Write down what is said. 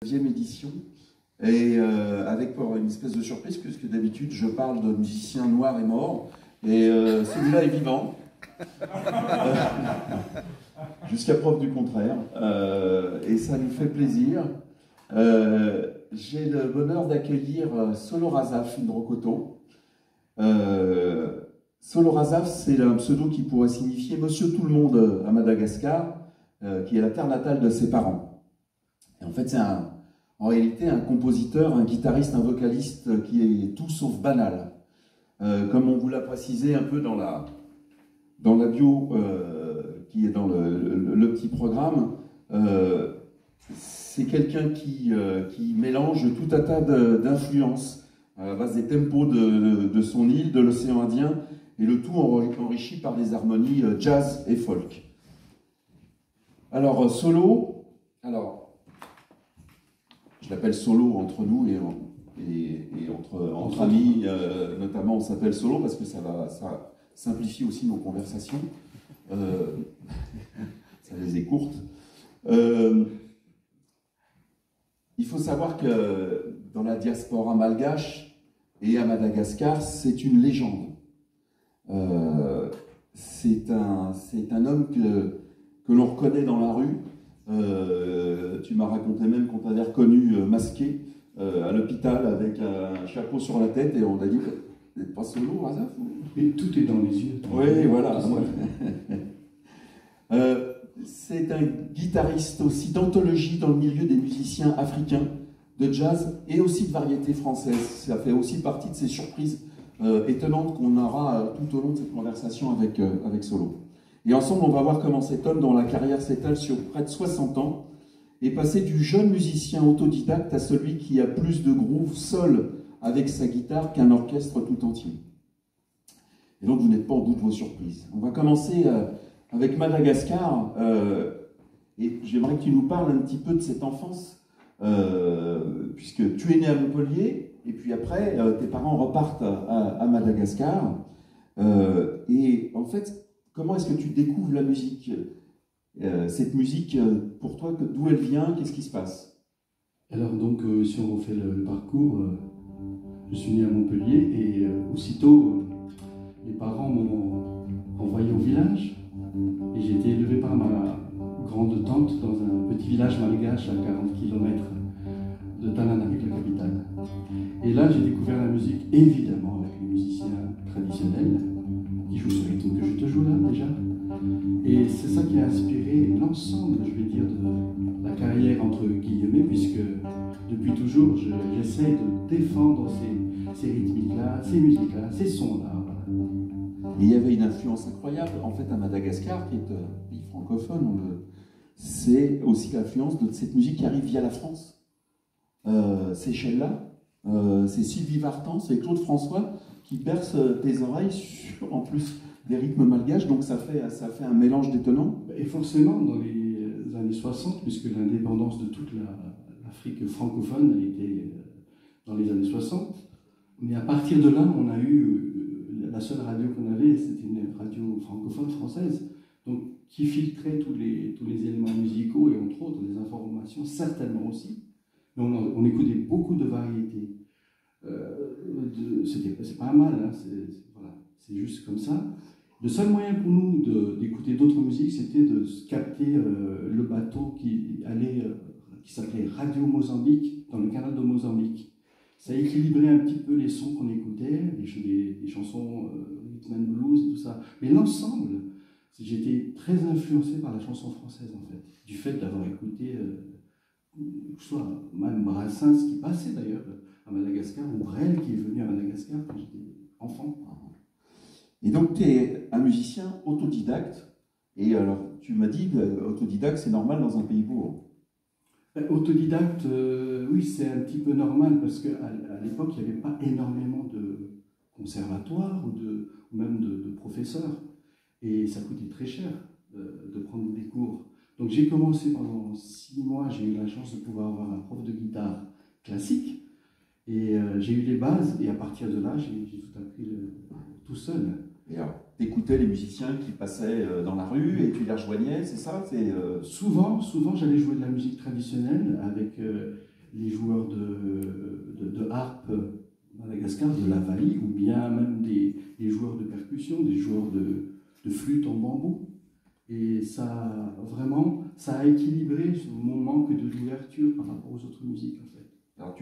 9e édition, et avec pour une espèce de surprise, puisque d'habitude je parle de musiciens noirs et morts, et celui-là est vivant, jusqu'à preuve du contraire, et ça nous fait plaisir. J'ai le bonheur d'accueillir Solo Razaf Ndrokoto. Solo Razaf, c'est un pseudo qui pourrait signifier Monsieur Tout-le-Monde à Madagascar, qui est la terre natale de ses parents. Et en fait, c'est en réalité un compositeur, un guitariste, un vocaliste qui est tout sauf banal. Comme on vous l'a précisé un peu dans la bio qui est dans le petit programme, c'est quelqu'un qui mélange tout un tas d'influences à la base des tempos de son île, de l'océan Indien, et le tout enrichi par des harmonies jazz et folk. Alors, Solo, je l'appelle Solo entre nous et entre amis, notamment on s'appelle Solo parce que ça simplifie aussi nos conversations, ça les écourte. Il faut savoir que dans la diaspora malgache et à Madagascar, c'est une légende. C'est un homme que l'on reconnaît dans la rue. Tu m'as raconté même qu'on t'avait reconnu masqué à l'hôpital avec un chapeau sur la tête et on t'a dit « Vous n'êtes pas Solo, Razaf ?» Mais tout est dans les yeux. Oui, voilà. C'est un guitariste aussi d'anthologie dans le milieu des musiciens africains, de jazz et aussi de variété française. Ça fait aussi partie de ces surprises étonnantes qu'on aura tout au long de cette conversation avec Solo. Et ensemble, on va voir comment cet homme, dont la carrière s'étale sur près de 60 ans, est passé du jeune musicien autodidacte à celui qui a plus de groove seul avec sa guitare qu'un orchestre tout entier. Et donc, vous n'êtes pas au bout de vos surprises. On va commencer avec Madagascar, et j'aimerais que tu nous parles un petit peu de cette enfance, puisque tu es né à Montpellier, et puis après, tes parents repartent à Madagascar, et en fait, comment est-ce que tu découvres la musique? Cette musique, pour toi, d'où elle vient? Qu'est-ce qui se passe? Alors donc, si on refait le parcours, je suis né à Montpellier et aussitôt, mes parents m'ont envoyé au village et j'ai été élevé par ma grande tante dans un petit village malgache à 40 km de Tananarive, la capitale. Et là, j'ai découvert la musique, évidemment, avec les musiciens traditionnels qui jouent ce rythme que je te joue là, déjà. Et c'est ça qui a inspiré l'ensemble, je vais dire, de la carrière entre guillemets, puisque depuis toujours, j'essaie de défendre ces rythmiques-là, ces musiques-là, ces sons-là. Voilà. Et il y avait une influence incroyable, en fait, à Madagascar, qui est un pays francophone, c'est aussi l'influence de cette musique qui arrive via la France. C'est Sheila, c'est Sylvie Vartan, c'est Claude François qui berce tes oreilles sur, en plus, des rythmes malgaches, donc ça fait un mélange détonnant. Et forcément, dans les années 60, puisque l'indépendance de toute l'Afrique francophone a été dans les années 60, mais à partir de là, on a eu, la seule radio qu'on avait, c'était une radio francophone française, donc qui filtrait tous les éléments musicaux et entre autres des informations, certainement aussi. Mais on écoutait beaucoup de variétés. C'est pas mal, hein, c'est juste comme ça. Le seul moyen pour nous d'écouter d'autres musiques, c'était de capter le bateau qui s'appelait Radio Mozambique, dans le canal de Mozambique. Ça équilibrait un petit peu les sons qu'on écoutait, les chansons rhythm and blues et tout ça. Mais l'ensemble, j'étais très influencé par la chanson française, en fait, du fait d'avoir écouté, soit même Brassens qui passait d'ailleurs à Madagascar, ou Brel qui est venu à Madagascar quand j'étais enfant. Et donc, tu es un musicien autodidacte. Et alors, tu m'as dit que autodidacte, c'est normal dans un pays bourg. Autodidacte, oui, c'est un petit peu normal parce qu'à l'époque, il n'y avait pas énormément de conservatoires ou même de professeurs. Et ça coûtait très cher de prendre des cours. Donc, j'ai commencé pendant 6 mois, j'ai eu la chance de pouvoir avoir un prof de guitare classique. Et j'ai eu les bases, et à partir de là, j'ai tout appris tout seul. Et alors, t'écoutais les musiciens qui passaient dans la rue et tu les rejoignais, c'est ça? Souvent, j'allais jouer de la musique traditionnelle avec les joueurs de harpe Madagascar, de la Vali, ou bien même des joueurs de percussion, des joueurs de flûte en bambou. Et ça, vraiment, ça a équilibré mon manque d'ouverture par rapport aux autres musiques, en fait. Alors,